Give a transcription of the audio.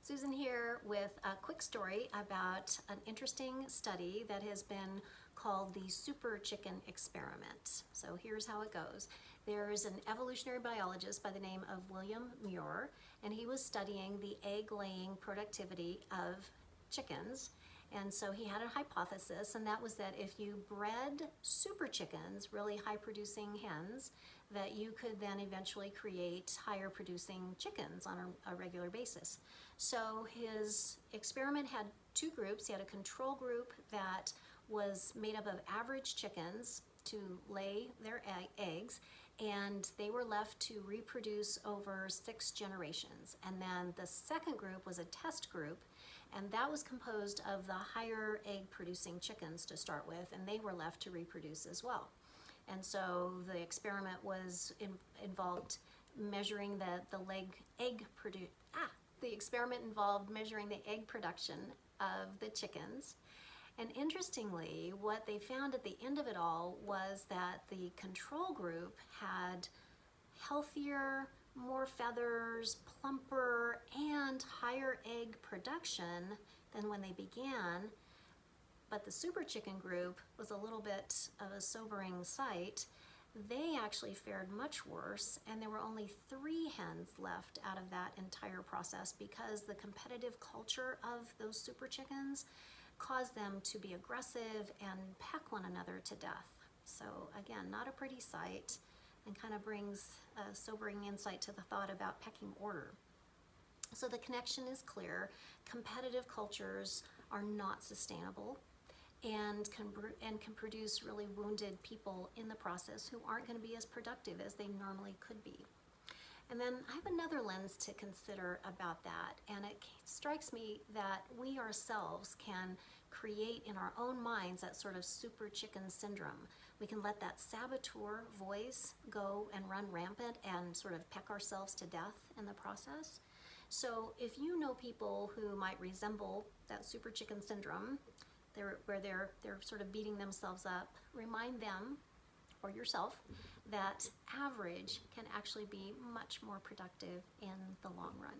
Susan here with a quick story about an interesting study that has been called the Super Chicken Experiment. So here's how it goes. There's an evolutionary biologist by the name of William Muir, and he was studying the egg-laying productivity of chickens. And so he had a hypothesis, and that was that if you bred super chickens, really high-producing hens, that you could then eventually create higher producing chickens on a regular basis. So his experiment had two groups. He had a control group that was made up of average chickens to lay their eggs, and they were left to reproduce over 6 generations. And then the second group was a test group, and that was composed of the higher egg producing chickens to start with, and they were left to reproduce as well. And so the experiment was involved measuring the experiment involved measuring the egg production of the chickens. And interestingly, what they found at the end of it all was that the control group had healthier, more feathers, plumper, and higher egg production than when they began. But the super chicken group was a little bit of a sobering sight. They actually fared much worse, and there were only 3 hens left out of that entire process because the competitive culture of those super chickens caused them to be aggressive and peck one another to death. So again, not a pretty sight, and kind of brings a sobering insight to the thought about pecking order. So the connection is clear. Competitive cultures are not sustainable and can produce really wounded people in the process who aren't going to be as productive as they normally could be. And then I have another lens to consider about that, and it strikes me that we ourselves can create in our own minds that sort of super chicken syndrome. We can let that saboteur voice go and run rampant and sort of peck ourselves to death in the process. So if you know people who might resemble that super chicken syndrome, where they're sort of beating themselves up, remind them or yourself that average can actually be much more productive in the long run.